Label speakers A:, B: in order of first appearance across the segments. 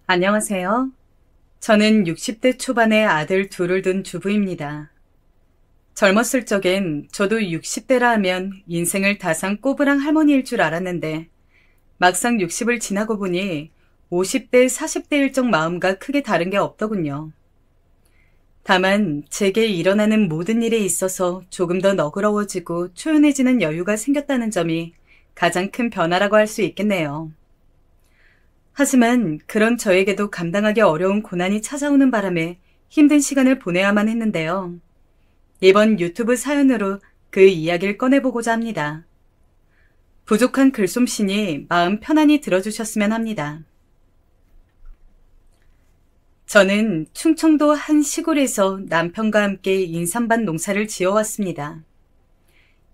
A: 안녕하세요. 저는 60대 초반의 아들 둘을 둔 주부입니다. 젊었을 적엔 저도 60대라 하면 인생을 다산 꼬부랑 할머니일 줄 알았는데 막상 60을 지나고 보니 50대, 40대일 적 마음과 크게 다른 게 없더군요. 다만 제게 일어나는 모든 일에 있어서 조금 더 너그러워지고 초연해지는 여유가 생겼다는 점이 가장 큰 변화라고 할 수 있겠네요. 하지만 그런 저에게도 감당하기 어려운 고난이 찾아오는 바람에 힘든 시간을 보내야만 했는데요. 이번 유튜브 사연으로 그 이야기를 꺼내보고자 합니다. 부족한 글솜씨니 마음 편안히 들어주셨으면 합니다. 저는 충청도 한 시골에서 남편과 함께 인삼밭 농사를 지어왔습니다.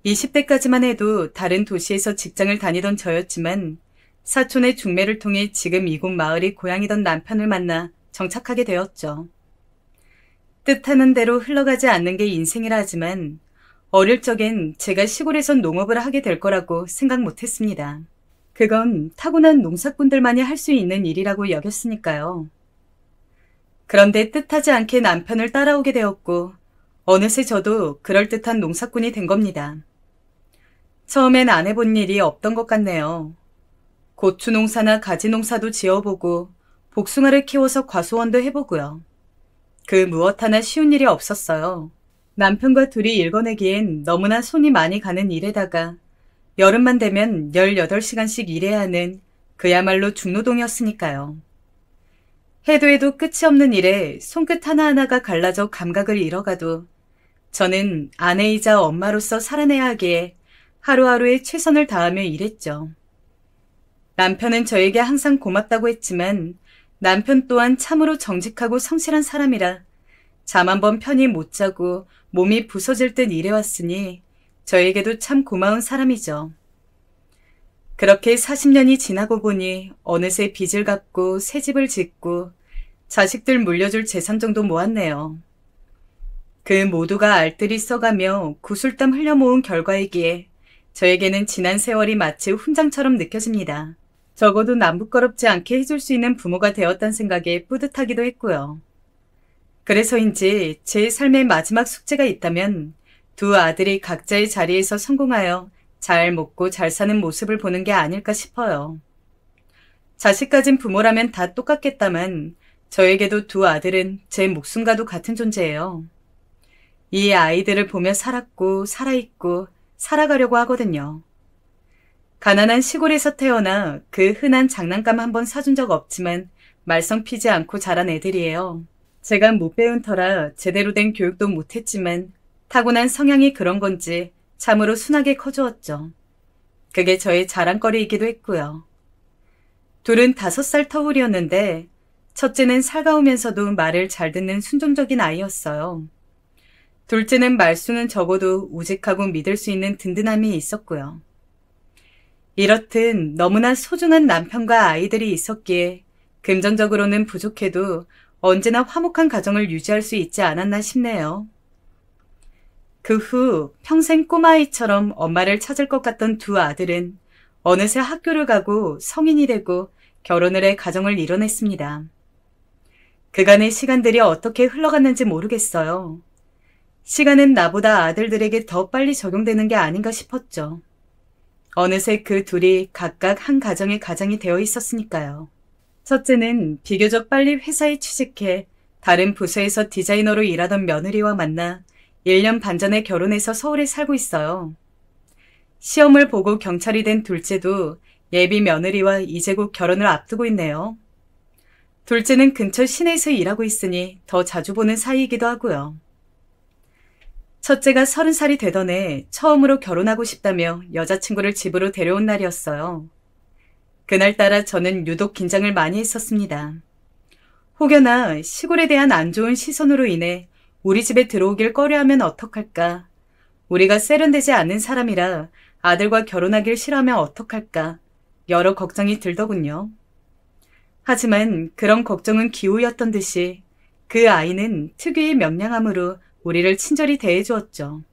A: 20대까지만 해도 다른 도시에서 직장을 다니던 저였지만 사촌의 중매를 통해 지금 이곳 마을이 고향이던 남편을 만나 정착하게 되었죠. 뜻하는 대로 흘러가지 않는 게 인생이라 하지만 어릴 적엔 제가 시골에선 농업을 하게 될 거라고 생각 못했습니다. 그건 타고난 농사꾼들만이 할 수 있는 일이라고 여겼으니까요. 그런데 뜻하지 않게 남편을 따라오게 되었고 어느새 저도 그럴듯한 농사꾼이 된 겁니다. 처음엔 안 해본 일이 없던 것 같네요. 고추 농사나 가지 농사도 지어보고 복숭아를 키워서 과수원도 해보고요. 그 무엇 하나 쉬운 일이 없었어요. 남편과 둘이 읽어내기엔 너무나 손이 많이 가는 일에다가 여름만 되면 18시간씩 일해야 하는 그야말로 중노동이었으니까요. 해도 해도 끝이 없는 일에 손끝 하나하나가 갈라져 감각을 잃어가도 저는 아내이자 엄마로서 살아내야 하기에 하루하루에 최선을 다하며 일했죠. 남편은 저에게 항상 고맙다고 했지만 남편 또한 참으로 정직하고 성실한 사람이라 잠 한 번 편히 못 자고 몸이 부서질 듯 일해왔으니 저에게도 참 고마운 사람이죠. 그렇게 40년이 지나고 보니 어느새 빚을 갚고 새 집을 짓고 자식들 물려줄 재산 정도 모았네요. 그 모두가 알뜰히 써가며 구슬땀 흘려 모은 결과이기에 저에게는 지난 세월이 마치 훈장처럼 느껴집니다. 적어도 남부끄럽지 않게 해줄 수 있는 부모가 되었다는 생각에 뿌듯하기도 했고요. 그래서인지 제 삶의 마지막 숙제가 있다면 두 아들이 각자의 자리에서 성공하여 잘 먹고 잘 사는 모습을 보는 게 아닐까 싶어요. 자식 가진 부모라면 다 똑같겠다만 저에게도 두 아들은 제 목숨과도 같은 존재예요. 이 아이들을 보며 살았고 살아있고 살아가려고 하거든요. 가난한 시골에서 태어나 그 흔한 장난감 한 번 사준 적 없지만 말썽 피지 않고 자란 애들이에요. 제가 못 배운 터라 제대로 된 교육도 못했지만 타고난 성향이 그런 건지 참으로 순하게 커주었죠. 그게 저의 자랑거리이기도 했고요. 둘은 5살 터울이었는데 첫째는 살가우면서도 말을 잘 듣는 순종적인 아이였어요. 둘째는 말수는 적어도 우직하고 믿을 수 있는 든든함이 있었고요. 이렇듯 너무나 소중한 남편과 아이들이 있었기에 금전적으로는 부족해도 언제나 화목한 가정을 유지할 수 있지 않았나 싶네요. 그 후 평생 꼬마아이처럼 엄마를 찾을 것 같던 두 아들은 어느새 학교를 가고 성인이 되고 결혼을 해 가정을 이뤄냈습니다. 그간의 시간들이 어떻게 흘러갔는지 모르겠어요. 시간은 나보다 아들들에게 더 빨리 적용되는 게 아닌가 싶었죠. 어느새 그 둘이 각각 한 가정의 가장이 되어 있었으니까요. 첫째는 비교적 빨리 회사에 취직해 다른 부서에서 디자이너로 일하던 며느리와 만나 1년 반 전에 결혼해서 서울에 살고 있어요. 시험을 보고 경찰이 된 둘째도 예비 며느리와 이제 곧 결혼을 앞두고 있네요. 둘째는 근처 시내에서 일하고 있으니 더 자주 보는 사이이기도 하고요. 첫째가 30살이 되던 해 처음으로 결혼하고 싶다며 여자친구를 집으로 데려온 날이었어요. 그날따라 저는 유독 긴장을 많이 했었습니다. 혹여나 시골에 대한 안 좋은 시선으로 인해 우리 집에 들어오길 꺼려하면 어떡할까? 우리가 세련되지 않는 사람이라 아들과 결혼하길 싫어하면 어떡할까? 여러 걱정이 들더군요. 하지만 그런 걱정은 기우였던 듯이 그 아이는 특유의 명량함으로 우리를 친절히 대해주었죠.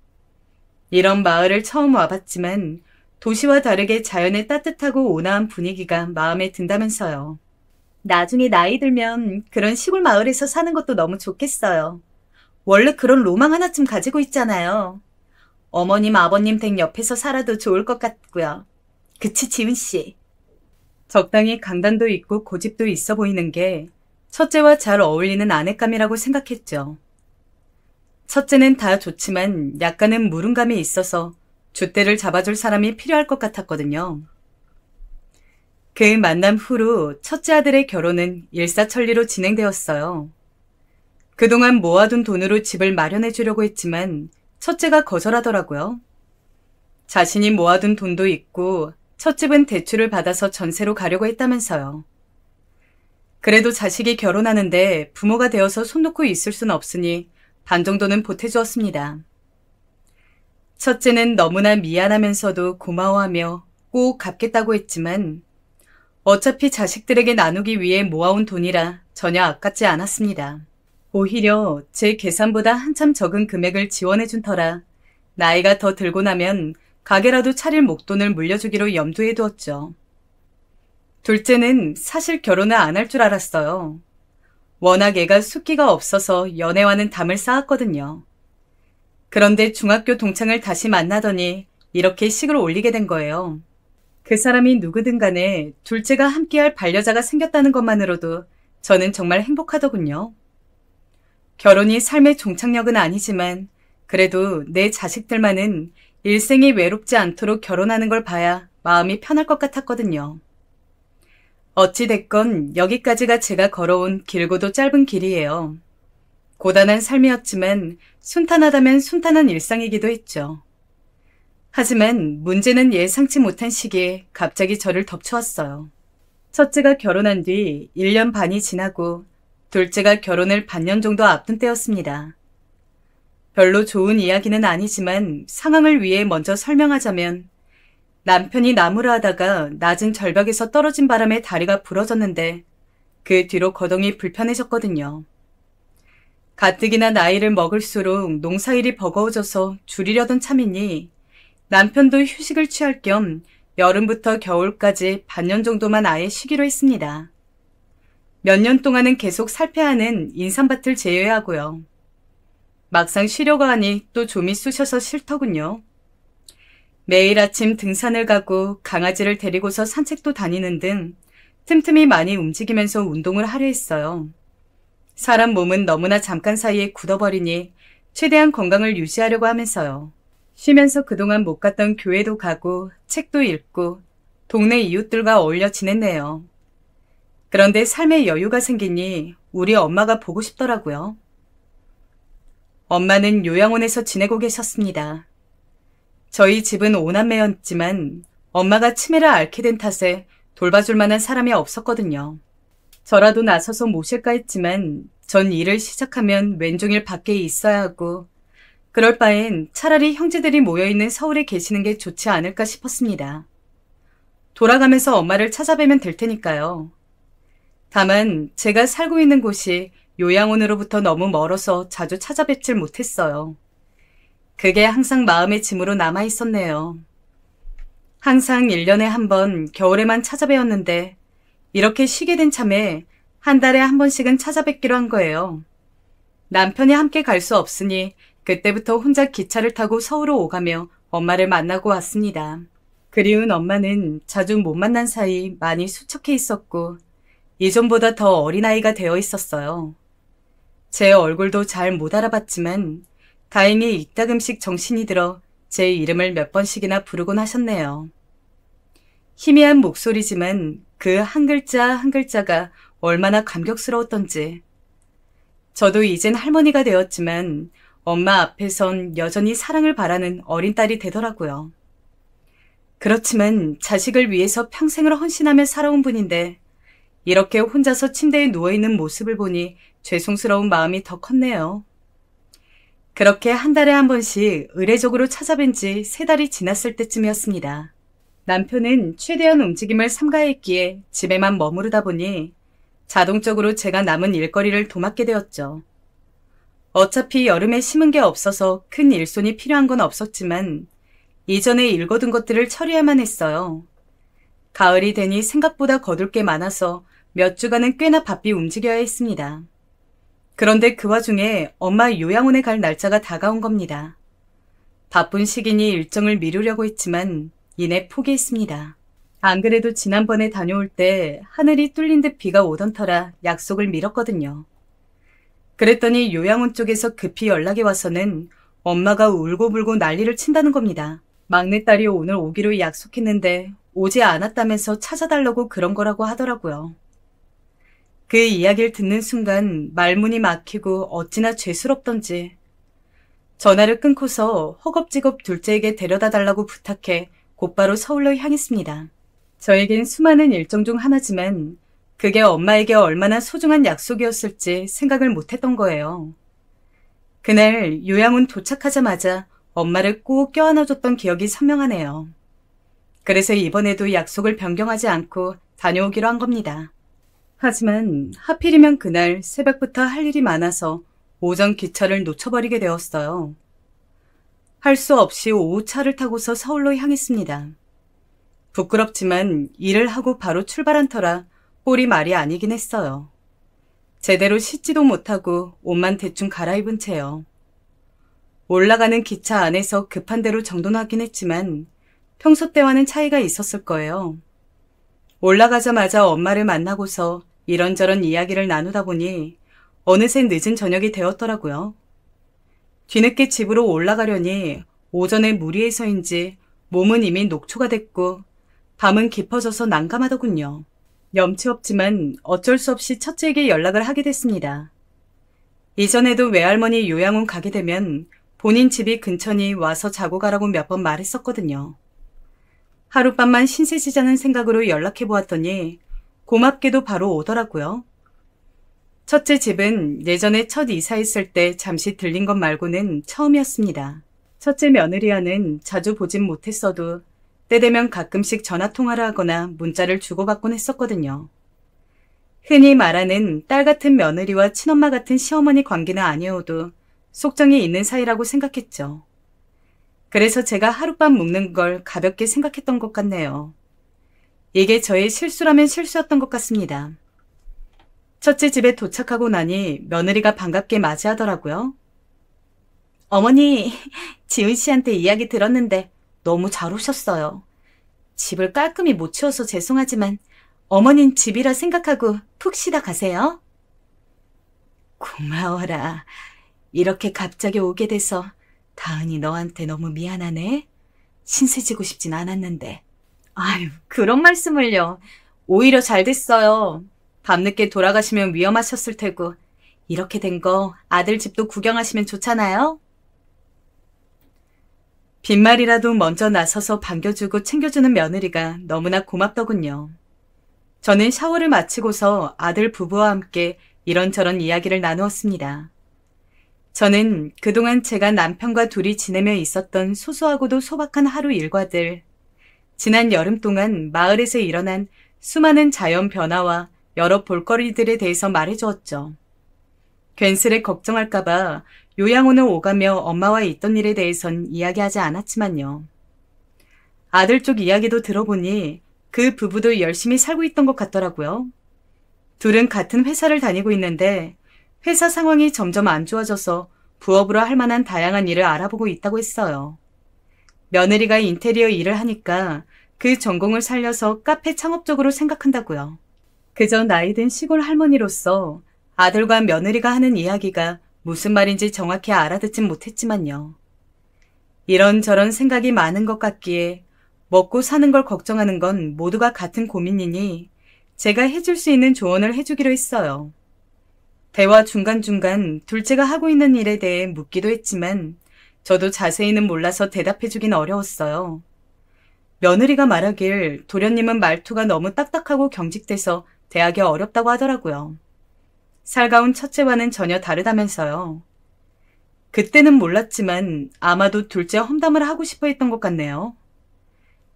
A: 이런 마을을 처음 와봤지만 도시와 다르게 자연의 따뜻하고 온화한 분위기가 마음에 든다면서요. 나중에 나이 들면 그런 시골 마을에서 사는 것도 너무 좋겠어요. 원래 그런 로망 하나쯤 가지고 있잖아요. 어머님, 아버님 댁 옆에서 살아도 좋을 것 같고요. 그치, 지훈 씨? 적당히 강단도 있고 고집도 있어 보이는 게 첫째와 잘 어울리는 아내감이라고 생각했죠. 첫째는 다 좋지만 약간은 무능감이 있어서 줏대를 잡아줄 사람이 필요할 것 같았거든요. 그 만남 후로 첫째 아들의 결혼은 일사천리로 진행되었어요. 그동안 모아둔 돈으로 집을 마련해 주려고 했지만 첫째가 거절하더라고요. 자신이 모아둔 돈도 있고 첫 집은 대출을 받아서 전세로 가려고 했다면서요. 그래도 자식이 결혼하는데 부모가 되어서 손 놓고 있을 순 없으니 반 정도는 보태주었습니다. 첫째는 너무나 미안하면서도 고마워하며 꼭 갚겠다고 했지만 어차피 자식들에게 나누기 위해 모아온 돈이라 전혀 아깝지 않았습니다. 오히려 제 계산보다 한참 적은 금액을 지원해준 터라 나이가 더 들고 나면 가게라도 차릴 목돈을 물려주기로 염두에 두었죠. 둘째는 사실 결혼을 안 할 줄 알았어요. 워낙 애가 숫기가 없어서 연애와는 담을 쌓았거든요. 그런데 중학교 동창을 다시 만나더니 이렇게 식을 올리게 된 거예요. 그 사람이 누구든 간에 둘째가 함께할 반려자가 생겼다는 것만으로도 저는 정말 행복하더군요. 결혼이 삶의 종착역은 아니지만 그래도 내 자식들만은 일생이 외롭지 않도록 결혼하는 걸 봐야 마음이 편할 것 같았거든요. 어찌됐건 여기까지가 제가 걸어온 길고도 짧은 길이에요. 고단한 삶이었지만 순탄하다면 순탄한 일상이기도 했죠. 하지만 문제는 예상치 못한 시기에 갑자기 저를 덮쳐왔어요. 첫째가 결혼한 뒤 1년 반이 지나고 둘째가 결혼을 반년 정도 앞둔 때였습니다. 별로 좋은 이야기는 아니지만 상황을 위해 먼저 설명하자면 남편이 나무를 하다가 낮은 절벽에서 떨어진 바람에 다리가 부러졌는데 그 뒤로 거동이 불편해졌거든요. 가뜩이나 나이를 먹을수록 농사일이 버거워져서 줄이려던 참이니 남편도 휴식을 취할 겸 여름부터 겨울까지 반년 정도만 아예 쉬기로 했습니다. 몇 년 동안은 계속 살펴야 하는 인삼밭을 제외하고요. 막상 쉬려고 하니 또 좀이 쑤셔서 싫더군요. 매일 아침 등산을 가고 강아지를 데리고서 산책도 다니는 등 틈틈이 많이 움직이면서 운동을 하려 했어요. 사람 몸은 너무나 잠깐 사이에 굳어버리니 최대한 건강을 유지하려고 하면서요. 쉬면서 그동안 못 갔던 교회도 가고 책도 읽고 동네 이웃들과 어울려 지냈네요. 그런데 삶의 여유가 생기니 우리 엄마가 보고 싶더라고요. 엄마는 요양원에서 지내고 계셨습니다. 저희 집은 5남매였지만 엄마가 치매를 앓게 된 탓에 돌봐줄 만한 사람이 없었거든요. 저라도 나서서 모실까 했지만 전 일을 시작하면 왼종일 밖에 있어야 하고 그럴 바엔 차라리 형제들이 모여있는 서울에 계시는 게 좋지 않을까 싶었습니다. 돌아가면서 엄마를 찾아뵈면 될 테니까요. 다만 제가 살고 있는 곳이 요양원으로부터 너무 멀어서 자주 찾아뵙질 못했어요. 그게 항상 마음의 짐으로 남아있었네요. 항상 1년에 한 번 겨울에만 찾아뵈었는데 이렇게 쉬게 된 참에 한 달에 한 번씩은 찾아뵙기로 한 거예요. 남편이 함께 갈 수 없으니 그때부터 혼자 기차를 타고 서울로 오가며 엄마를 만나고 왔습니다. 그리운 엄마는 자주 못 만난 사이 많이 수척해 있었고 예전보다 더 어린아이가 되어 있었어요. 제 얼굴도 잘 못 알아봤지만 다행히 이따금씩 정신이 들어 제 이름을 몇 번씩이나 부르곤 하셨네요. 희미한 목소리지만 그 한 글자 한 글자가 얼마나 감격스러웠던지. 저도 이젠 할머니가 되었지만 엄마 앞에선 여전히 사랑을 바라는 어린 딸이 되더라고요. 그렇지만 자식을 위해서 평생을 헌신하며 살아온 분인데 이렇게 혼자서 침대에 누워있는 모습을 보니 죄송스러운 마음이 더 컸네요. 그렇게 한 달에 한 번씩 의례적으로 찾아뵌 지 3달이 지났을 때쯤이었습니다. 남편은 최대한 움직임을 삼가했기에 집에만 머무르다 보니 자동적으로 제가 남은 일거리를 도맡게 되었죠. 어차피 여름에 심은 게 없어서 큰 일손이 필요한 건 없었지만 이전에 읽어둔 것들을 처리해야만 했어요. 가을이 되니 생각보다 거둘 게 많아서 몇 주간은 꽤나 바삐 움직여야 했습니다. 그런데 그 와중에 엄마 요양원에 갈 날짜가 다가온 겁니다. 바쁜 시기니 일정을 미루려고 했지만 이내 포기했습니다. 안 그래도 지난번에 다녀올 때 하늘이 뚫린 듯 비가 오던 터라 약속을 미뤘거든요. 그랬더니 요양원 쪽에서 급히 연락이 와서는 엄마가 울고불고 난리를 친다는 겁니다. 막내딸이 오늘 오기로 약속했는데 오지 않았다면서 찾아달라고 그런 거라고 하더라고요. 그 이야기를 듣는 순간 말문이 막히고 어찌나 죄스럽던지 전화를 끊고서 허겁지겁 둘째에게 데려다 달라고 부탁해 곧바로 서울로 향했습니다. 저에겐 수많은 일정 중 하나지만 그게 엄마에게 얼마나 소중한 약속이었을지 생각을 못했던 거예요. 그날 요양원 도착하자마자 엄마를 꼭 껴안아줬던 기억이 선명하네요. 그래서 이번에도 약속을 변경하지 않고 다녀오기로 한 겁니다. 하지만 하필이면 그날 새벽부터 할 일이 많아서 오전 기차를 놓쳐버리게 되었어요. 할 수 없이 오후 차를 타고서 서울로 향했습니다. 부끄럽지만 일을 하고 바로 출발한 터라 꼴이 말이 아니긴 했어요. 제대로 씻지도 못하고 옷만 대충 갈아입은 채요. 올라가는 기차 안에서 급한 대로 정돈하긴 했지만 평소 때와는 차이가 있었을 거예요. 올라가자마자 엄마를 만나고서 이런저런 이야기를 나누다 보니 어느새 늦은 저녁이 되었더라고요. 뒤늦게 집으로 올라가려니 오전에 무리해서인지 몸은 이미 녹초가 됐고 밤은 깊어져서 난감하더군요. 염치 없지만 어쩔 수 없이 첫째에게 연락을 하게 됐습니다. 이전에도 외할머니 요양원 가게 되면 본인 집이 근처니 와서 자고 가라고 몇 번 말했었거든요. 하룻밤만 신세지자는 생각으로 연락해보았더니 고맙게도 바로 오더라고요. 첫째 집은 예전에 첫 이사했을 때 잠시 들린 것 말고는 처음이었습니다. 첫째 며느리와는 자주 보진 못했어도 때 되면 가끔씩 전화통화를 하거나 문자를 주고받곤 했었거든요. 흔히 말하는 딸 같은 며느리와 친엄마 같은 시어머니 관계는 아니어도 속정이 있는 사이라고 생각했죠. 그래서 제가 하룻밤 묵는 걸 가볍게 생각했던 것 같네요. 이게 저의 실수라면 실수였던 것 같습니다. 첫째 집에 도착하고 나니 며느리가 반갑게 맞이하더라고요. 어머니, 지은 씨한테 이야기 들었는데 너무 잘 오셨어요. 집을 깔끔히 못 치워서 죄송하지만 어머닌 집이라 생각하고 푹 쉬다 가세요. 고마워라. 이렇게 갑자기 오게 돼서 다은이 너한테 너무 미안하네. 신세지고 싶진 않았는데. 아유, 그런 말씀을요. 오히려 잘 됐어요. 밤늦게 돌아가시면 위험하셨을 테고 이렇게 된 거 아들 집도 구경하시면 좋잖아요. 빈말이라도 먼저 나서서 반겨주고 챙겨주는 며느리가 너무나 고맙더군요. 저는 샤워를 마치고서 아들 부부와 함께 이런저런 이야기를 나누었습니다. 저는 그동안 제가 남편과 둘이 지내며 있었던 소소하고도 소박한 하루 일과들, 지난 여름 동안 마을에서 일어난 수많은 자연 변화와 여러 볼거리들에 대해서 말해주었죠. 괜스레 걱정할까봐 요양원을 오가며 엄마와 있던 일에 대해선 이야기하지 않았지만요. 아들 쪽 이야기도 들어보니 그 부부도 열심히 살고 있던 것 같더라고요. 둘은 같은 회사를 다니고 있는데 회사 상황이 점점 안 좋아져서 부업으로 할 만한 다양한 일을 알아보고 있다고 했어요. 며느리가 인테리어 일을 하니까 그 전공을 살려서 카페 창업 쪽으로 생각한다고요. 그저 나이든 시골 할머니로서 아들과 며느리가 하는 이야기가 무슨 말인지 정확히 알아듣진 못했지만요. 이런저런 생각이 많은 것 같기에 먹고 사는 걸 걱정하는 건 모두가 같은 고민이니 제가 해줄 수 있는 조언을 해주기로 했어요. 대화 중간중간 둘째가 하고 있는 일에 대해 묻기도 했지만 저도 자세히는 몰라서 대답해주긴 어려웠어요. 며느리가 말하길 도련님은 말투가 너무 딱딱하고 경직돼서 대하기 어렵다고 하더라고요. 살가운 첫째와는 전혀 다르다면서요. 그때는 몰랐지만 아마도 둘째 험담을 하고 싶어 했던 것 같네요.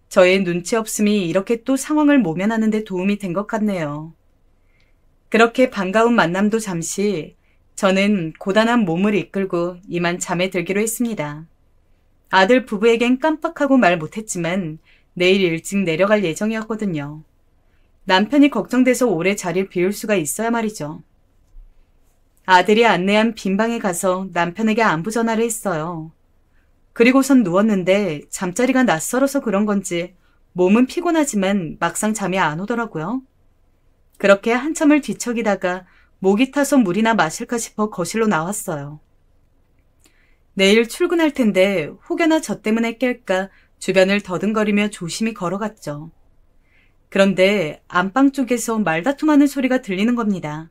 A: 저의 눈치 없음이 이렇게 또 상황을 모면하는 데 도움이 된 것 같네요. 그렇게 반가운 만남도 잠시 저는 고단한 몸을 이끌고 이만 잠에 들기로 했습니다. 아들 부부에겐 깜빡하고 말 못했지만 내일 일찍 내려갈 예정이었거든요. 남편이 걱정돼서 오래 자리를 비울 수가 있어야 말이죠. 아들이 안내한 빈 방에 가서 남편에게 안부 전화를 했어요. 그리고선 누웠는데 잠자리가 낯설어서 그런 건지 몸은 피곤하지만 막상 잠이 안 오더라고요. 그렇게 한참을 뒤척이다가 목이 타서 물이나 마실까 싶어 거실로 나왔어요. 내일 출근할 텐데 혹여나 저 때문에 깰까 주변을 더듬거리며 조심히 걸어갔죠. 그런데 안방 쪽에서 말다툼하는 소리가 들리는 겁니다.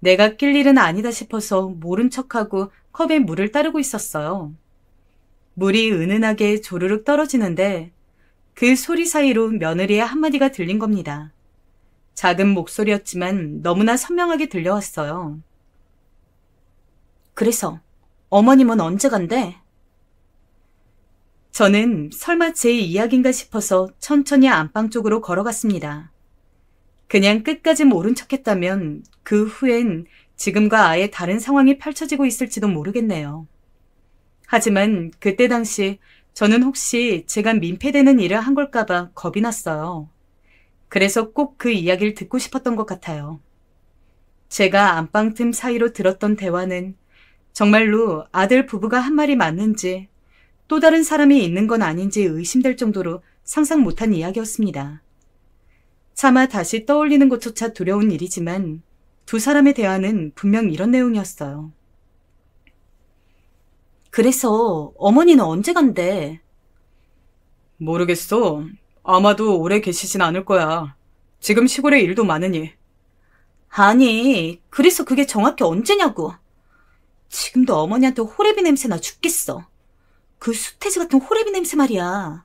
A: 내가 낄 일은 아니다 싶어서 모른 척하고 컵에 물을 따르고 있었어요. 물이 은은하게 조르륵 떨어지는데 그 소리 사이로 며느리의 한마디가 들린 겁니다. 작은 목소리였지만 너무나 선명하게 들려왔어요. 그래서 어머님은 언제 간대? 저는 설마 제 이야기인가 싶어서 천천히 안방 쪽으로 걸어갔습니다. 그냥 끝까지 모른 척했다면 그 후엔 지금과 아예 다른 상황이 펼쳐지고 있을지도 모르겠네요. 하지만 그때 당시 저는 혹시 제가 민폐되는 일을 한 걸까봐 겁이 났어요. 그래서 꼭 그 이야기를 듣고 싶었던 것 같아요. 제가 안방 틈 사이로 들었던 대화는 정말로 아들 부부가 한 말이 맞는지 또 다른 사람이 있는 건 아닌지 의심될 정도로 상상 못한 이야기였습니다. 차마 다시 떠올리는 것조차 두려운 일이지만 두 사람의 대화는 분명 이런 내용이었어요. 그래서 어머니는 언제 간대? 모르겠어. 아마도 오래 계시진 않을 거야. 지금 시골에 일도 많으니. 아니, 그래서 그게 정확히 언제냐고. 지금도 어머니한테 호레비 냄새나 죽겠어. 그 수태지 같은 호레비 냄새 말이야.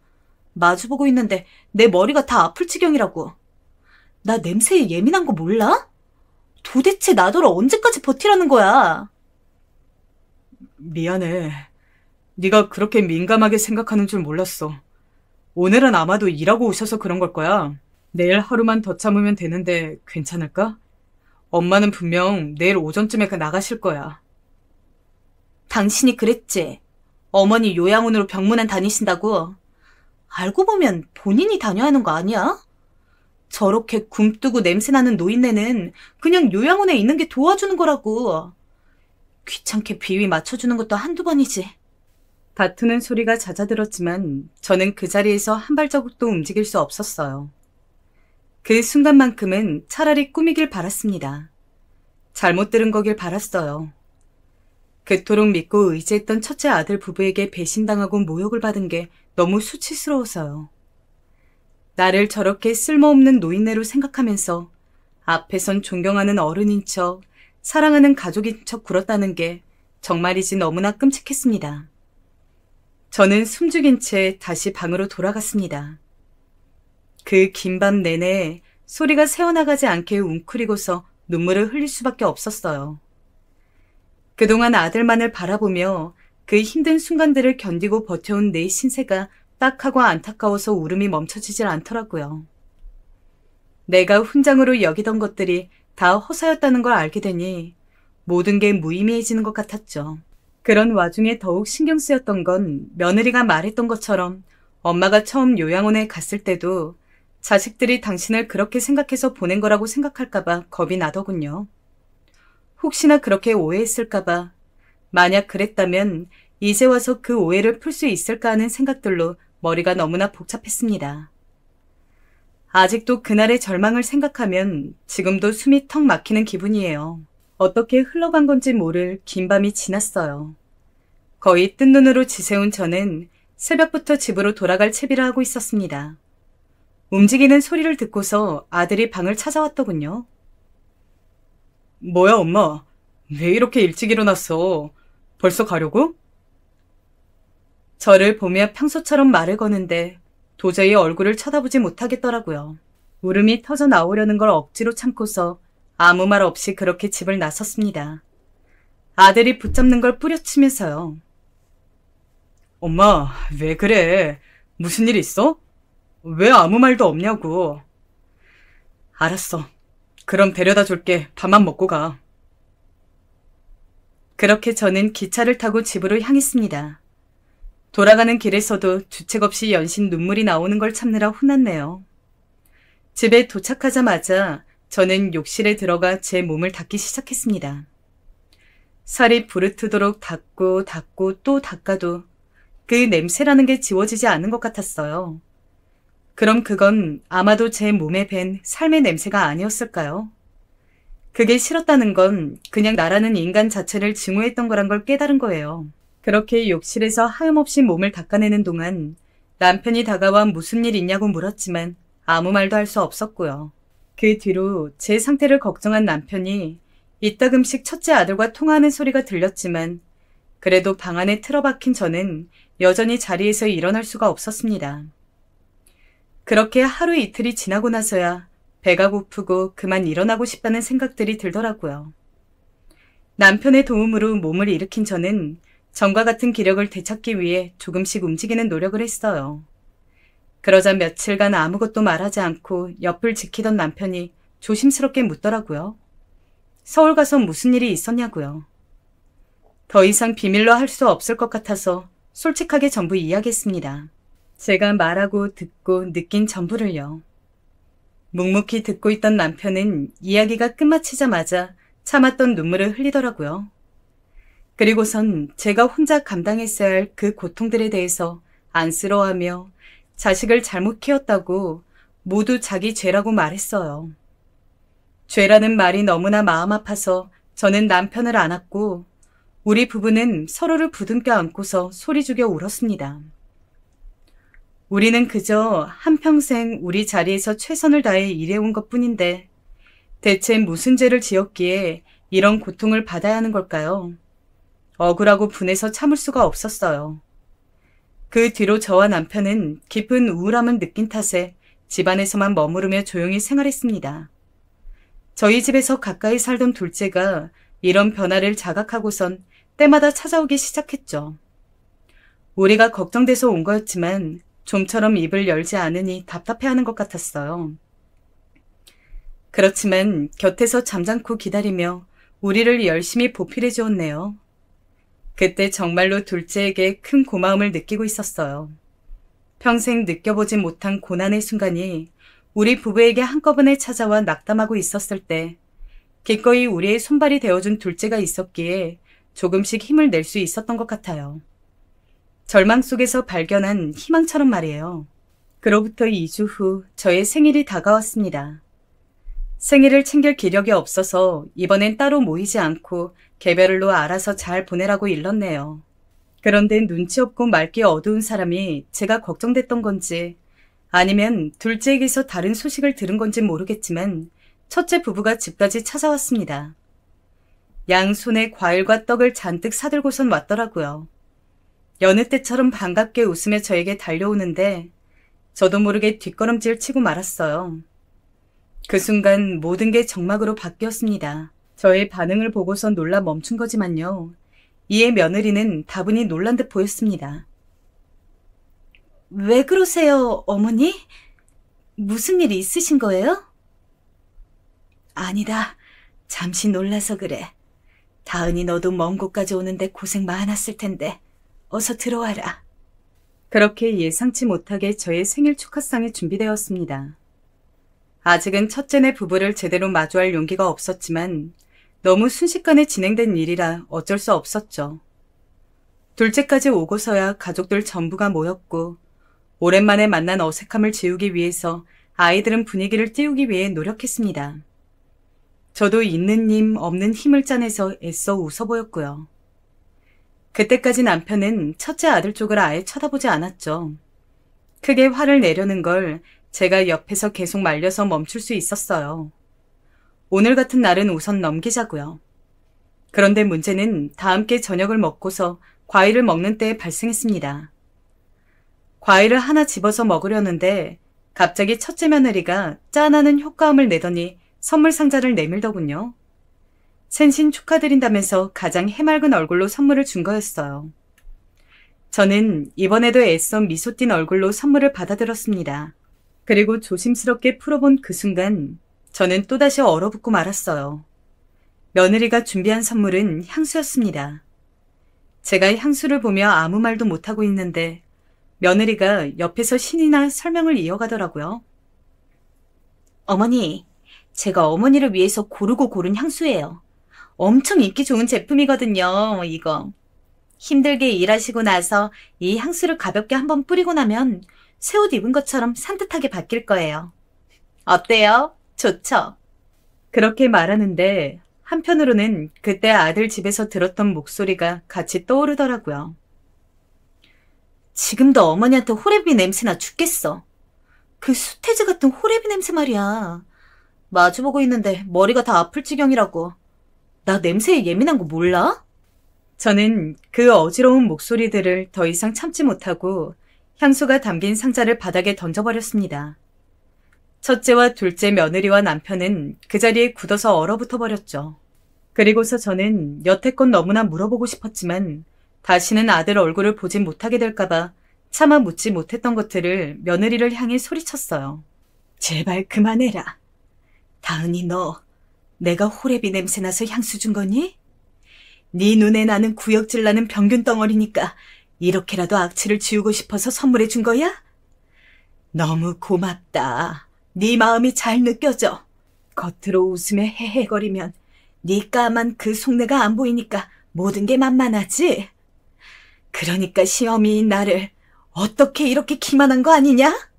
A: 마주보고 있는데 내 머리가 다 아플 지경이라고. 나 냄새에 예민한 거 몰라? 도대체 나더러 언제까지 버티라는 거야? 미안해. 네가 그렇게 민감하게 생각하는 줄 몰랐어. 오늘은 아마도 일하고 오셔서 그런 걸 거야. 내일 하루만 더 참으면 되는데 괜찮을까? 엄마는 분명 내일 오전쯤에 나가실 거야. 당신이 그랬지? 어머니 요양원으로 병문안 다니신다고? 알고 보면 본인이 다녀야 하는 거 아니야? 저렇게 굼뜨고 냄새나는 노인네는 그냥 요양원에 있는 게 도와주는 거라고. 귀찮게 비위 맞춰주는 것도 한두 번이지. 다투는 소리가 잦아들었지만 저는 그 자리에서 한 발자국도 움직일 수 없었어요. 그 순간만큼은 차라리 꿈이길 바랐습니다. 잘못 들은 거길 바랐어요. 그토록 믿고 의지했던 첫째 아들 부부에게 배신당하고 모욕을 받은 게 너무 수치스러워서요. 나를 저렇게 쓸모없는 노인네로 생각하면서 앞에선 존경하는 어른인 척, 사랑하는 가족인 척 굴었다는 게 정말이지 너무나 끔찍했습니다. 저는 숨죽인 채 다시 방으로 돌아갔습니다. 그 긴 밤 내내 소리가 새어나가지 않게 웅크리고서 눈물을 흘릴 수밖에 없었어요. 그동안 아들만을 바라보며 그 힘든 순간들을 견디고 버텨온 내 신세가 딱하고 안타까워서 울음이 멈춰지질 않더라고요. 내가 훈장으로 여기던 것들이 다 허사였다는 걸 알게 되니 모든 게 무의미해지는 것 같았죠. 그런 와중에 더욱 신경 쓰였던 건 며느리가 말했던 것처럼 엄마가 처음 요양원에 갔을 때도 자식들이 당신을 그렇게 생각해서 보낸 거라고 생각할까봐 겁이 나더군요. 혹시나 그렇게 오해했을까봐, 만약 그랬다면 이제 와서 그 오해를 풀 수 있을까 하는 생각들로 머리가 너무나 복잡했습니다. 아직도 그날의 절망을 생각하면 지금도 숨이 턱 막히는 기분이에요. 어떻게 흘러간 건지 모를 긴 밤이 지났어요. 거의 뜬 눈으로 지새운 저는 새벽부터 집으로 돌아갈 채비를 하고 있었습니다. 움직이는 소리를 듣고서 아들이 방을 찾아왔더군요. 뭐야, 엄마? 왜 이렇게 일찍 일어났어? 벌써 가려고? 저를 보며 평소처럼 말을 거는데 도저히 얼굴을 쳐다보지 못하겠더라고요. 울음이 터져 나오려는 걸 억지로 참고서 아무 말 없이 그렇게 집을 나섰습니다. 아들이 붙잡는 걸 뿌려치면서요. 엄마, 왜 그래? 무슨 일 있어? 왜 아무 말도 없냐고. 알았어. 그럼 데려다 줄게. 밥만 먹고 가. 그렇게 저는 기차를 타고 집으로 향했습니다. 돌아가는 길에서도 주책 없이 연신 눈물이 나오는 걸 참느라 혼났네요. 집에 도착하자마자 저는 욕실에 들어가 제 몸을 닦기 시작했습니다. 살이 부르트도록 닦고 또 닦아도 그 냄새라는 게 지워지지 않는 것 같았어요. 그럼 그건 아마도 제 몸에 밴 삶의 냄새가 아니었을까요? 그게 싫었다는 건 그냥 나라는 인간 자체를 증오했던 거란 걸 깨달은 거예요. 그렇게 욕실에서 하염없이 몸을 닦아내는 동안 남편이 다가와 무슨 일 있냐고 물었지만 아무 말도 할 수 없었고요. 그 뒤로 제 상태를 걱정한 남편이 이따금씩 첫째 아들과 통화하는 소리가 들렸지만 그래도 방 안에 틀어박힌 저는 여전히 자리에서 일어날 수가 없었습니다. 그렇게 하루 이틀이 지나고 나서야 배가 고프고 그만 일어나고 싶다는 생각들이 들더라고요. 남편의 도움으로 몸을 일으킨 저는 전과 같은 기력을 되찾기 위해 조금씩 움직이는 노력을 했어요. 그러자 며칠간 아무것도 말하지 않고 옆을 지키던 남편이 조심스럽게 묻더라고요. 서울 가서 무슨 일이 있었냐고요. 더 이상 비밀로 할 수 없을 것 같아서 솔직하게 전부 이야기했습니다. 제가 말하고 듣고 느낀 전부를요. 묵묵히 듣고 있던 남편은 이야기가 끝마치자마자 참았던 눈물을 흘리더라고요. 그리고선 제가 혼자 감당했어야 할 그 고통들에 대해서 안쓰러워하며 자식을 잘못 키웠다고 모두 자기 죄라고 말했어요. 죄라는 말이 너무나 마음 아파서 저는 남편을 안았고 우리 부부는 서로를 부둥켜 안고서 소리 죽여 울었습니다. 우리는 그저 한평생 우리 자리에서 최선을 다해 일해온 것뿐인데 대체 무슨 죄를 지었기에 이런 고통을 받아야 하는 걸까요? 억울하고 분해서 참을 수가 없었어요. 그 뒤로 저와 남편은 깊은 우울함을 느낀 탓에 집안에서만 머무르며 조용히 생활했습니다. 저희 집에서 가까이 살던 둘째가 이런 변화를 자각하고선 때마다 찾아오기 시작했죠. 우리가 걱정돼서 온 거였지만 좀처럼 입을 열지 않으니 답답해하는 것 같았어요. 그렇지만 곁에서 잠잠고 기다리며 우리를 열심히 보필해 주었네요. 그때 정말로 둘째에게 큰 고마움을 느끼고 있었어요. 평생 느껴보지 못한 고난의 순간이 우리 부부에게 한꺼번에 찾아와 낙담하고 있었을 때 기꺼이 우리의 손발이 되어준 둘째가 있었기에 조금씩 힘을 낼 수 있었던 것 같아요. 절망 속에서 발견한 희망처럼 말이에요. 그로부터 2주 후 저의 생일이 다가왔습니다. 생일을 챙길 기력이 없어서 이번엔 따로 모이지 않고 개별로 알아서 잘 보내라고 일렀네요. 그런데 눈치 없고 맑기 어두운 사람이 제가 걱정됐던 건지 아니면 둘째에게서 다른 소식을 들은 건지 모르겠지만 첫째 부부가 집까지 찾아왔습니다. 양손에 과일과 떡을 잔뜩 사들고선 왔더라고요. 여느 때처럼 반갑게 웃으며 저에게 달려오는데 저도 모르게 뒷걸음질 치고 말았어요. 그 순간 모든 게 정막으로 바뀌었습니다. 저의 반응을 보고서 놀라 멈춘 거지만요. 이에 며느리는 다분히 놀란 듯 보였습니다. 왜 그러세요, 어머니? 무슨 일이 있으신 거예요? 아니다. 잠시 놀라서 그래. 다은이 너도 먼 곳까지 오는데 고생 많았을 텐데 어서 들어와라. 그렇게 예상치 못하게 저의 생일 축하상이 준비되었습니다. 아직은 첫째네 부부를 제대로 마주할 용기가 없었지만 너무 순식간에 진행된 일이라 어쩔 수 없었죠. 둘째까지 오고서야 가족들 전부가 모였고 오랜만에 만난 어색함을 지우기 위해서 아이들은 분위기를 띄우기 위해 노력했습니다. 저도 있는 힘 없는 힘을 짜내서 애써 웃어 보였고요. 그때까지 남편은 첫째 아들 쪽을 아예 쳐다보지 않았죠. 크게 화를 내려는 걸 제가 옆에서 계속 말려서 멈출 수 있었어요. 오늘 같은 날은 우선 넘기자고요. 그런데 문제는 다 함께 저녁을 먹고서 과일을 먹는 때에 발생했습니다. 과일을 하나 집어서 먹으려는데 갑자기 첫째 며느리가 짠하는 효과음을 내더니 선물 상자를 내밀더군요. 생신 축하드린다면서 가장 해맑은 얼굴로 선물을 준 거였어요. 저는 이번에도 애써 미소 띤 얼굴로 선물을 받아들었습니다. 그리고 조심스럽게 풀어본 그 순간 저는 또다시 얼어붙고 말았어요. 며느리가 준비한 선물은 향수였습니다. 제가 향수를 보며 아무 말도 못하고 있는데 며느리가 옆에서 신이나 설명을 이어가더라고요. 어머니, 제가 어머니를 위해서 고르고 고른 향수예요. 엄청 인기 좋은 제품이거든요, 이거. 힘들게 일하시고 나서 이 향수를 가볍게 한번 뿌리고 나면 새 옷 입은 것처럼 산뜻하게 바뀔 거예요. 어때요? 좋죠? 그렇게 말하는데 한편으로는 그때 아들 집에서 들었던 목소리가 같이 떠오르더라고요. 지금도 어머니한테 호레비 냄새나 죽겠어. 그 수태즈 같은 호레비 냄새 말이야. 마주보고 있는데 머리가 다 아플 지경이라고. 나 냄새에 예민한 거 몰라? 저는 그 어지러운 목소리들을 더 이상 참지 못하고 향수가 담긴 상자를 바닥에 던져버렸습니다. 첫째와 둘째 며느리와 남편은 그 자리에 굳어서 얼어붙어 버렸죠. 그리고서 저는 여태껏 너무나 물어보고 싶었지만 다시는 아들 얼굴을 보진 못하게 될까봐 차마 묻지 못했던 것들을 며느리를 향해 소리쳤어요. 제발 그만해라. 다은이 너 내가 호레비 냄새 나서 향수 준 거니? 네 눈에 나는 구역질 나는 병균 덩어리니까 이렇게라도 악취를 지우고 싶어서 선물해 준 거야? 너무 고맙다. 네 마음이 잘 느껴져. 겉으로 웃으며 헤헤거리면 네 까만 그 속내가 안 보이니까 모든 게 만만하지? 그러니까 시어미인 나를 어떻게 이렇게 기만한 거 아니냐?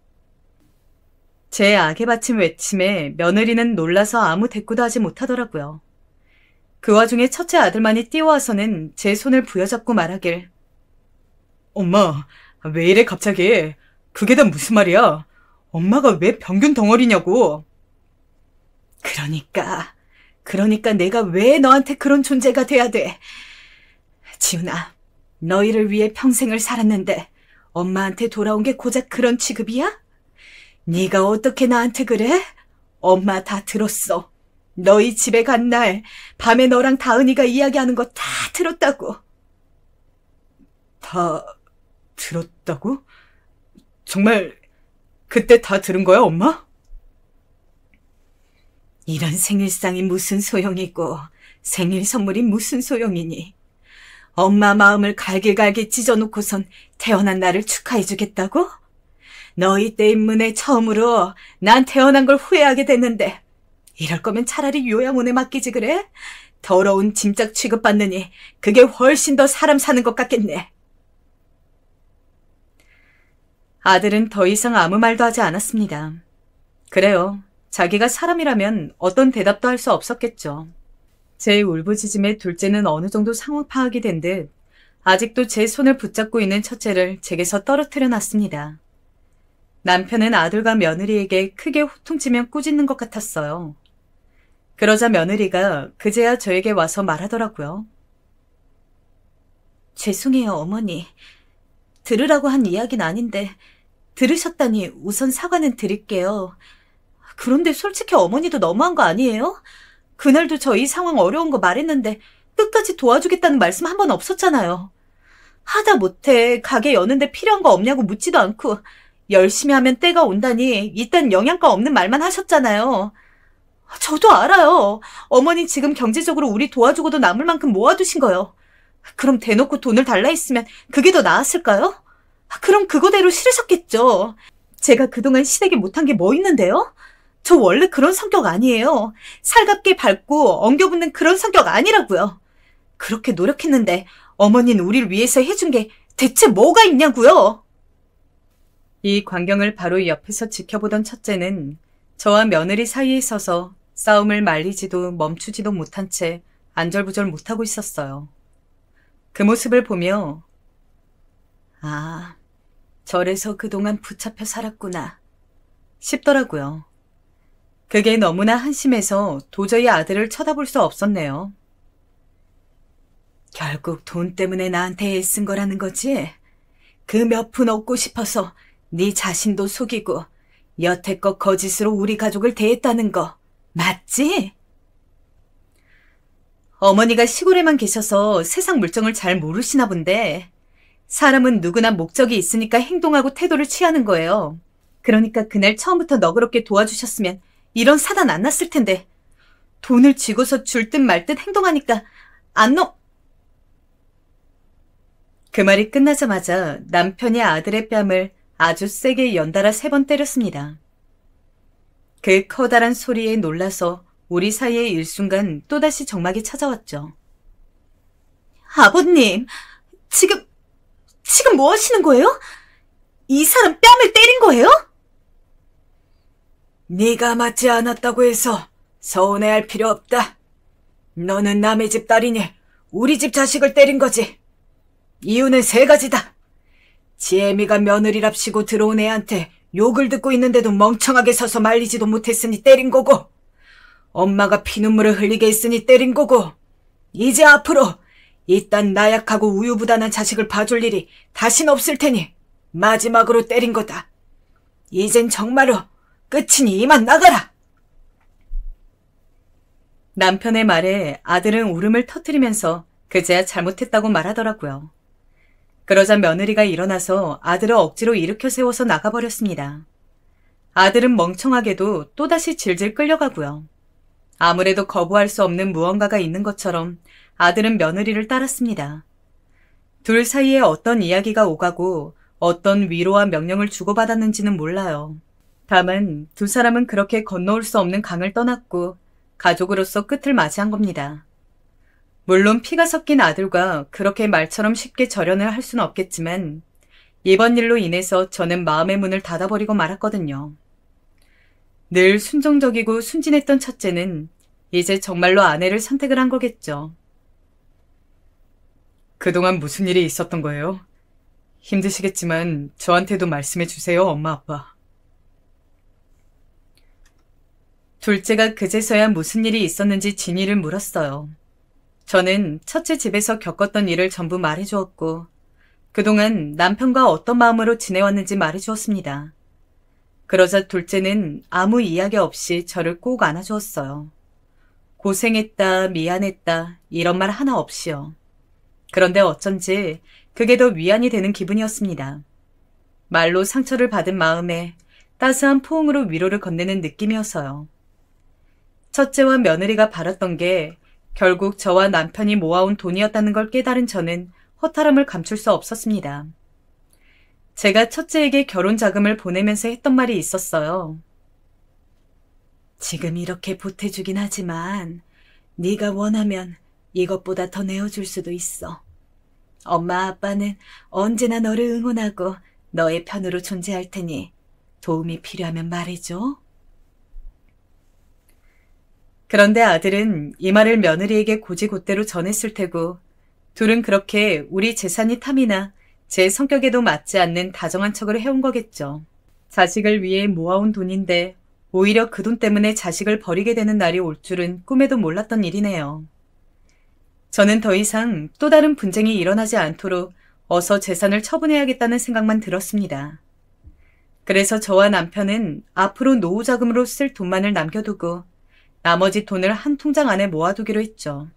A: 제 악에 받친 외침에 며느리는 놀라서 아무 대꾸도 하지 못하더라고요. 그 와중에 첫째 아들만이 뛰어와서는 제 손을 부여잡고 말하길. 엄마, 왜 이래 갑자기? 그게 다 무슨 말이야? 엄마가 왜 병균 덩어리냐고. 그러니까 내가 왜 너한테 그런 존재가 돼야 돼? 지훈아, 너희를 위해 평생을 살았는데 엄마한테 돌아온 게 고작 그런 취급이야? 네가 어떻게 나한테 그래? 엄마 다 들었어. 너희 집에 간 날 밤에 너랑 다은이가 이야기하는 거 다 들었다고. 다 들었다고? 정말 그때 다 들은 거야, 엄마? 이런 생일상이 무슨 소용이고 생일 선물이 무슨 소용이니? 엄마 마음을 갈길갈길 찢어놓고선 태어난 나를 축하해주겠다고? 너희 때문에 처음으로 난 태어난 걸 후회하게 됐는데 이럴 거면 차라리 요양원에 맡기지 그래? 더러운 짐짝 취급받느니 그게 훨씬 더 사람 사는 것 같겠네. 아들은 더 이상 아무 말도 하지 않았습니다. 그래요. 자기가 사람이라면 어떤 대답도 할 수 없었겠죠. 제 울부짖음에 둘째는 어느 정도 상황 파악이 된 듯 아직도 제 손을 붙잡고 있는 첫째를 제게서 떨어뜨려 놨습니다. 남편은 아들과 며느리에게 크게 호통치며 꾸짖는 것 같았어요. 그러자 며느리가 그제야 저에게 와서 말하더라고요. 죄송해요, 어머니. 들으라고 한 이야기는 아닌데 들으셨다니 우선 사과는 드릴게요. 그런데 솔직히 어머니도 너무한 거 아니에요? 그날도 저 이 상황 어려운 거 말했는데 끝까지 도와주겠다는 말씀 한 번 없었잖아요. 하다 못해 가게 여는데 필요한 거 없냐고 묻지도 않고 열심히 하면 때가 온다니 이딴 영양가 없는 말만 하셨잖아요. 저도 알아요. 어머니 지금 경제적으로 우리 도와주고도 남을 만큼 모아두신 거요. 그럼 대놓고 돈을 달라 했으면 그게 더 나았을까요? 그럼 그거대로 싫으셨겠죠. 제가 그동안 시댁에 못한 게 뭐 있는데요? 저 원래 그런 성격 아니에요. 살갑게 밟고 엉겨붙는 그런 성격 아니라고요. 그렇게 노력했는데 어머니는 우리를 위해서 해준 게 대체 뭐가 있냐고요? 이 광경을 바로 옆에서 지켜보던 첫째는 저와 며느리 사이에 서서 싸움을 말리지도 멈추지도 못한 채 안절부절 못하고 있었어요. 그 모습을 보며 아, 저래서 그동안 붙잡혀 살았구나 싶더라고요. 그게 너무나 한심해서 도저히 아들을 쳐다볼 수 없었네요. 결국 돈 때문에 나한테 애쓴 거라는 거지? 그 몇 푼 얻고 싶어서 네 자신도 속이고 여태껏 거짓으로 우리 가족을 대했다는 거 맞지? 어머니가 시골에만 계셔서 세상 물정을 잘 모르시나 본데 사람은 누구나 목적이 있으니까 행동하고 태도를 취하는 거예요. 그러니까 그날 처음부터 너그럽게 도와주셨으면 이런 사단 안 났을 텐데 돈을 쥐고서 줄 듯 말 듯 행동하니까 그 말이 끝나자마자 남편이 아들의 뺨을 아주 세게 연달아 3번 때렸습니다. 그 커다란 소리에 놀라서 우리 사이에 일순간 또다시 정막이 찾아왔죠. 아버님, 지금 뭐 하시는 거예요? 이 사람 뺨을 때린 거예요?
B: 네가 맞지 않았다고 해서 서운해할 필요 없다. 너는 남의 집 딸이니 우리 집 자식을 때린 거지. 이유는 세 가지다. 지혜미가 며느리랍시고 들어온 애한테 욕을 듣고 있는데도 멍청하게 서서 말리지도 못했으니 때린 거고, 엄마가 피눈물을 흘리게 했으니 때린 거고, 이제 앞으로 이딴 나약하고 우유부단한 자식을 봐줄 일이 다신 없을 테니 마지막으로 때린 거다. 이젠 정말로 끝이니 이만 나가라.
A: 남편의 말에 아들은 울음을 터뜨리면서 그제야 잘못했다고 말하더라고요. 그러자 며느리가 일어나서 아들을 억지로 일으켜 세워서 나가버렸습니다. 아들은 멍청하게도 또다시 질질 끌려가고요. 아무래도 거부할 수 없는 무언가가 있는 것처럼 아들은 며느리를 따랐습니다. 둘 사이에 어떤 이야기가 오가고 어떤 위로와 명령을 주고받았는지는 몰라요. 다만 두 사람은 그렇게 건너올 수 없는 강을 떠났고 가족으로서 끝을 맞이한 겁니다. 물론 피가 섞인 아들과 그렇게 말처럼 쉽게 절연을 할 수는 없겠지만 이번 일로 인해서 저는 마음의 문을 닫아버리고 말았거든요. 늘 순종적이고 순진했던 첫째는 이제 정말로 아내를 선택을 한 거겠죠. 그동안 무슨 일이 있었던 거예요? 힘드시겠지만 저한테도 말씀해 주세요, 엄마, 아빠. 둘째가 그제서야 무슨 일이 있었는지 진위를 물었어요. 저는 첫째 집에서 겪었던 일을 전부 말해주었고 그동안 남편과 어떤 마음으로 지내왔는지 말해주었습니다. 그러자 둘째는 아무 이야기 없이 저를 꼭 안아주었어요. 고생했다, 미안했다 이런 말 하나 없이요. 그런데 어쩐지 그게 더 위안이 되는 기분이었습니다. 말로 상처를 받은 마음에 따스한 포옹으로 위로를 건네는 느낌이어서요. 첫째와 며느리가 바랐던 게 결국 저와 남편이 모아온 돈이었다는 걸 깨달은 저는 허탈함을 감출 수 없었습니다. 제가 첫째에게 결혼 자금을 보내면서 했던 말이 있었어요.
B: 지금 이렇게 보태주긴 하지만 네가 원하면 이것보다 더 내어줄 수도 있어. 엄마 아빠는 언제나 너를 응원하고 너의 편으로 존재할 테니 도움이 필요하면 말해줘.
A: 그런데 아들은 이 말을 며느리에게 곧이곧대로 전했을 테고 둘은 그렇게 우리 재산이 탐이나 제 성격에도 맞지 않는 다정한 척을 해온 거겠죠. 자식을 위해 모아온 돈인데 오히려 그 돈 때문에 자식을 버리게 되는 날이 올 줄은 꿈에도 몰랐던 일이네요. 저는 더 이상 또 다른 분쟁이 일어나지 않도록 어서 재산을 처분해야겠다는 생각만 들었습니다. 그래서 저와 남편은 앞으로 노후 자금으로 쓸 돈만을 남겨두고 나머지 돈을 한 통장 안에 모아두기로 했죠.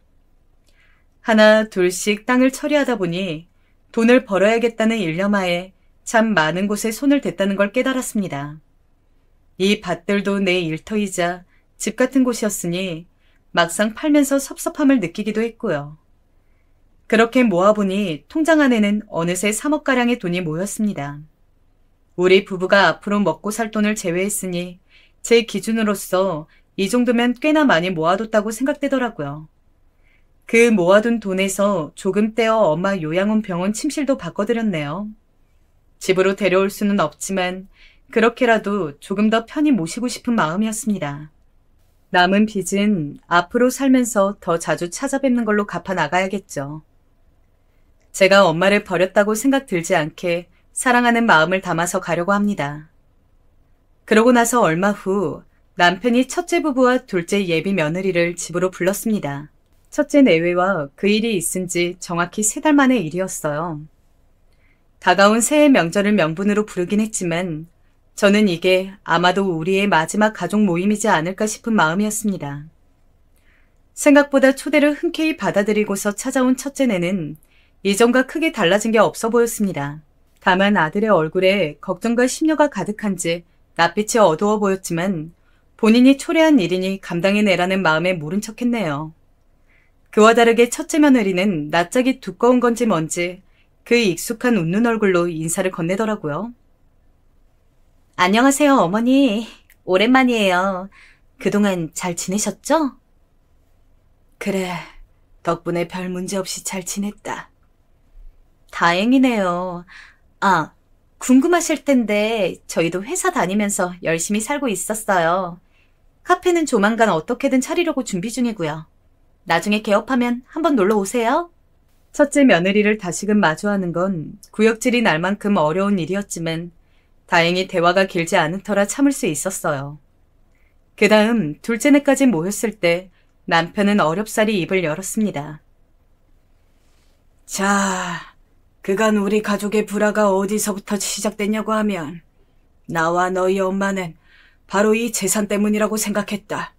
A: 하나 둘씩 땅을 처리하다 보니 돈을 벌어야겠다는 일념하에 참 많은 곳에 손을 댔다는 걸 깨달았습니다. 이 밭들도 내 일터이자 집 같은 곳이었으니 막상 팔면서 섭섭함을 느끼기도 했고요. 그렇게 모아보니 통장 안에는 어느새 3억가량의 돈이 모였습니다. 우리 부부가 앞으로 먹고 살 돈을 제외했으니 제 기준으로서 이 정도면 꽤나 많이 모아뒀다고 생각되더라고요. 그 모아둔 돈에서 조금 떼어 엄마 요양원 병원 침실도 바꿔드렸네요. 집으로 데려올 수는 없지만 그렇게라도 조금 더 편히 모시고 싶은 마음이었습니다. 남은 빚은 앞으로 살면서 더 자주 찾아뵙는 걸로 갚아 나가야겠죠. 제가 엄마를 버렸다고 생각 들지 않게 사랑하는 마음을 담아서 가려고 합니다. 그러고 나서 얼마 후 남편이 첫째 부부와 둘째 예비 며느리를 집으로 불렀습니다. 첫째 내외와 그 일이 있은 지 정확히 3달 만의 일이었어요. 다가온 새해 명절을 명분으로 부르긴 했지만 저는 이게 아마도 우리의 마지막 가족 모임이지 않을까 싶은 마음이었습니다. 생각보다 초대를 흔쾌히 받아들이고서 찾아온 첫째네는 이전과 크게 달라진 게 없어 보였습니다. 다만 아들의 얼굴에 걱정과 심려가 가득한지 낯빛이 어두워 보였지만 본인이 초래한 일이니 감당해내라는 마음에 모른 척했네요. 그와 다르게 첫째 며느리는 낯짝이 두꺼운 건지 뭔지 그 익숙한 웃는 얼굴로 인사를 건네더라고요. 안녕하세요, 어머니. 오랜만이에요. 그동안 잘 지내셨죠?
B: 그래, 덕분에 별 문제 없이 잘 지냈다.
A: 다행이네요. 아, 궁금하실 텐데 저희도 회사 다니면서 열심히 살고 있었어요. 카페는 조만간 어떻게든 차리려고 준비 중이고요. 나중에 개업하면 한번 놀러 오세요. 첫째 며느리를 다시금 마주하는 건 구역질이 날 만큼 어려운 일이었지만 다행히 대화가 길지 않은 터라 참을 수 있었어요. 그 다음 둘째네까지 모였을 때 남편은 어렵사리 입을 열었습니다.
B: 자, 그간 우리 가족의 불화가 어디서부터 시작됐냐고 하면 나와 너희 엄마는 바로 이 재산 때문이라고 생각했다.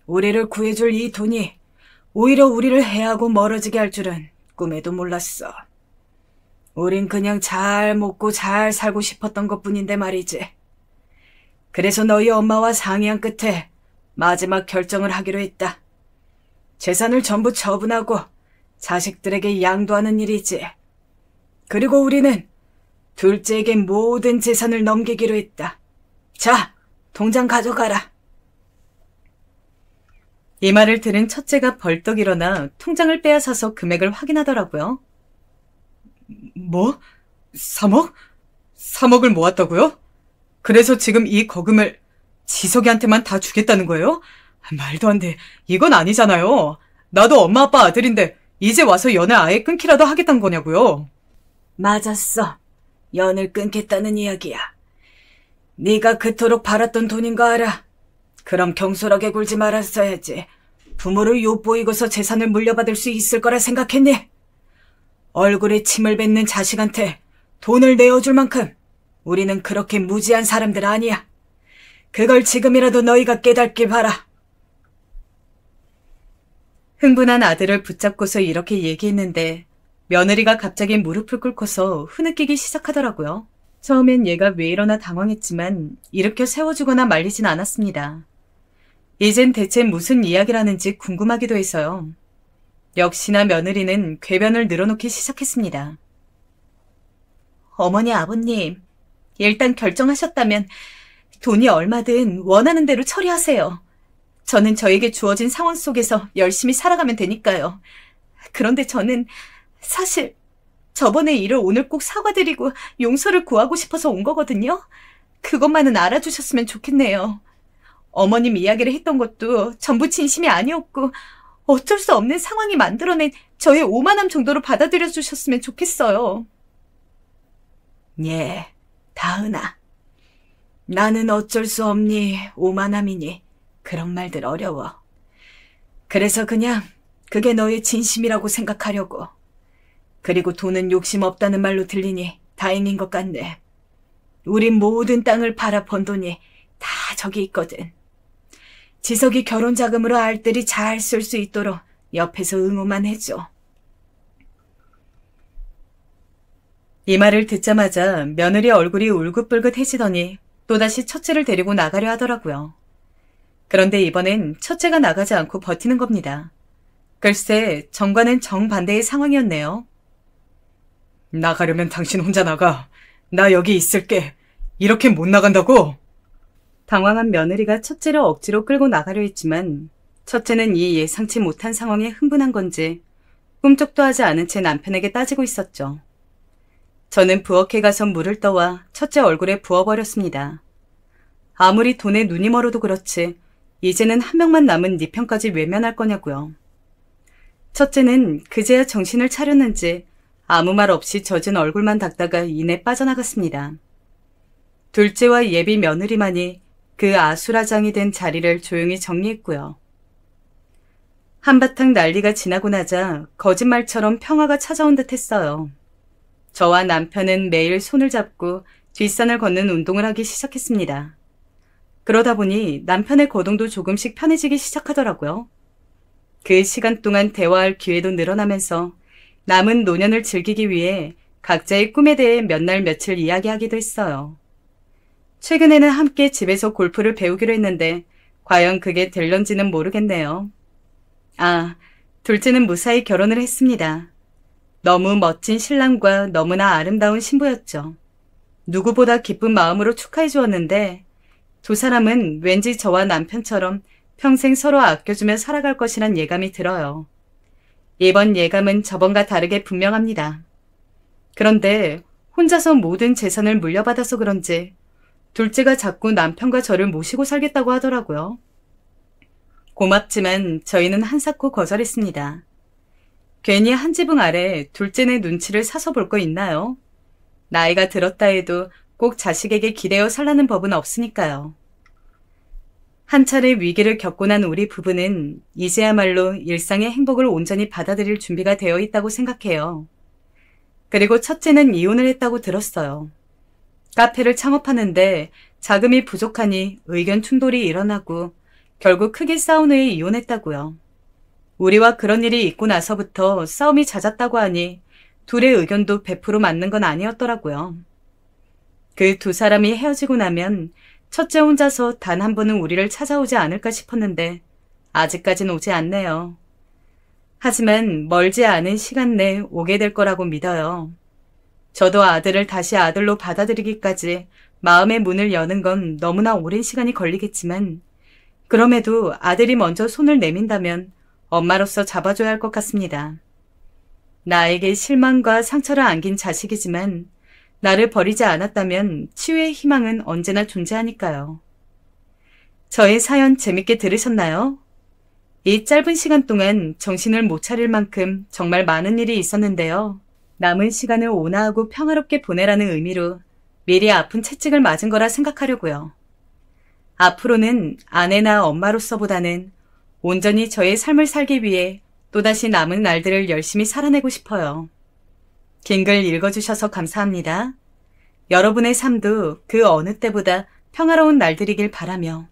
B: 우리를 구해줄 이 돈이 오히려 우리를 해하고 멀어지게 할 줄은 꿈에도 몰랐어. 우린 그냥 잘 먹고 잘 살고 싶었던 것뿐인데 말이지. 그래서 너희 엄마와 상의한 끝에 마지막 결정을 하기로 했다. 재산을 전부 처분하고 자식들에게 양도하는 일이지. 그리고 우리는 둘째에게 모든 재산을 넘기기로 했다. 자, 통장 가져가라.
A: 이 말을 들은 첫째가 벌떡 일어나 통장을 빼앗아서 금액을 확인하더라고요.
C: 뭐? 3억? 3억을 모았다고요? 그래서 지금 이 거금을 지석이한테만 다 주겠다는 거예요? 말도 안 돼. 이건 아니잖아요. 나도 엄마 아빠 아들인데 이제 와서 연을 아예 끊기라도 하겠다는 거냐고요.
B: 맞았어. 연을 끊겠다는 이야기야. 네가 그토록 바랐던 돈인 거 알아. 그럼 경솔하게 굴지 말았어야지. 부모를 엿보이고서 재산을 물려받을 수 있을 거라 생각했니? 얼굴에 침을 뱉는 자식한테 돈을 내어줄 만큼 우리는 그렇게 무지한 사람들 아니야. 그걸 지금이라도 너희가 깨닫길 바라.
A: 흥분한 아들을 붙잡고서 이렇게 얘기했는데 며느리가 갑자기 무릎을 꿇고서 흐느끼기 시작하더라고요. 처음엔 얘가 왜 이러나 당황했지만 일으켜 세워주거나 말리진 않았습니다. 이젠 대체 무슨 이야기라는지 궁금하기도 해서요. 역시나 며느리는 궤변을 늘어놓기 시작했습니다. 어머니, 아버님, 일단 결정하셨다면 돈이 얼마든 원하는 대로 처리하세요. 저는 저에게 주어진 상황 속에서 열심히 살아가면 되니까요. 그런데 저는 사실 저번에 일을 오늘 꼭 사과드리고 용서를 구하고 싶어서 온 거거든요. 그것만은 알아주셨으면 좋겠네요. 어머님 이야기를 했던 것도 전부 진심이 아니었고 어쩔 수 없는 상황이 만들어낸 저의 오만함 정도로 받아들여 주셨으면 좋겠어요.
B: 예, 다은아. 나는 어쩔 수 없니, 오만함이니 그런 말들 어려워. 그래서 그냥 그게 너의 진심이라고 생각하려고. 그리고 돈은 욕심 없다는 말로 들리니 다행인 것 같네. 우린 모든 땅을 팔아 번 돈이 다 저기 있거든. 지석이 결혼 자금으로 알뜰히 잘 쓸 수 있도록 옆에서 응원만 해줘.
A: 이 말을 듣자마자 며느리 얼굴이 울긋불긋해지더니 또다시 첫째를 데리고 나가려 하더라고요. 그런데 이번엔 첫째가 나가지 않고 버티는 겁니다. 글쎄, 정과는 정반대의 상황이었네요.
C: 나가려면 당신 혼자 나가. 나 여기 있을게. 이렇게 못 나간다고?
A: 당황한 며느리가 첫째를 억지로 끌고 나가려 했지만 첫째는 이 예상치 못한 상황에 흥분한 건지 꿈쩍도 하지 않은 채 남편에게 따지고 있었죠. 저는 부엌에 가서 물을 떠와 첫째 얼굴에 부어버렸습니다. 아무리 돈에 눈이 멀어도 그렇지 이제는 한 명만 남은 네 편까지 외면할 거냐고요. 첫째는 그제야 정신을 차렸는지 아무 말 없이 젖은 얼굴만 닦다가 이내 빠져나갔습니다. 둘째와 예비 며느리만이 그 아수라장이 된 자리를 조용히 정리했고요. 한바탕 난리가 지나고 나자 거짓말처럼 평화가 찾아온 듯 했어요. 저와 남편은 매일 손을 잡고 뒷산을 걷는 운동을 하기 시작했습니다. 그러다 보니 남편의 거동도 조금씩 편해지기 시작하더라고요. 그 시간 동안 대화할 기회도 늘어나면서 남은 노년을 즐기기 위해 각자의 꿈에 대해 몇 날 며칠 이야기하기도 했어요. 최근에는 함께 집에서 골프를 배우기로 했는데 과연 그게 될런지는 모르겠네요. 아, 둘째는 무사히 결혼을 했습니다. 너무 멋진 신랑과 너무나 아름다운 신부였죠. 누구보다 기쁜 마음으로 축하해 주었는데 두 사람은 왠지 저와 남편처럼 평생 서로 아껴주며 살아갈 것이란 예감이 들어요. 이번 예감은 저번과 다르게 분명합니다. 그런데 혼자서 모든 재산을 물려받아서 그런지 둘째가 자꾸 남편과 저를 모시고 살겠다고 하더라고요. 고맙지만 저희는 한사코 거절했습니다. 괜히 한 지붕 아래 둘째네 눈치를 사서 볼 거 있나요? 나이가 들었다 해도 꼭 자식에게 기대어 살라는 법은 없으니까요. 한 차례 위기를 겪고 난 우리 부부는 이제야말로 일상의 행복을 온전히 받아들일 준비가 되어 있다고 생각해요. 그리고 첫째는 이혼을 했다고 들었어요. 카페를 창업하는데 자금이 부족하니 의견 충돌이 일어나고 결국 크게 싸운 후에 이혼했다고요. 우리와 그런 일이 있고 나서부터 싸움이 잦았다고 하니 둘의 의견도 100% 맞는 건 아니었더라고요. 그 두 사람이 헤어지고 나면 첫째 혼자서 단 한 번은 우리를 찾아오지 않을까 싶었는데 아직까진 오지 않네요. 하지만 멀지 않은 시간 내에 오게 될 거라고 믿어요. 저도 아들을 다시 아들로 받아들이기까지 마음의 문을 여는 건 너무나 오랜 시간이 걸리겠지만 그럼에도 아들이 먼저 손을 내민다면 엄마로서 잡아줘야 할 것 같습니다. 나에게 실망과 상처를 안긴 자식이지만 나를 버리지 않았다면 치유의 희망은 언제나 존재하니까요. 저의 사연 재밌게 들으셨나요? 이 짧은 시간 동안 정신을 못 차릴 만큼 정말 많은 일이 있었는데요. 남은 시간을 온화하고 평화롭게 보내라는 의미로 미리 아픈 채찍을 맞은 거라 생각하려고요. 앞으로는 아내나 엄마로서보다는 온전히 저의 삶을 살기 위해 또다시 남은 날들을 열심히 살아내고 싶어요. 긴 글 읽어주셔서 감사합니다. 여러분의 삶도 그 어느 때보다 평화로운 날들이길 바라며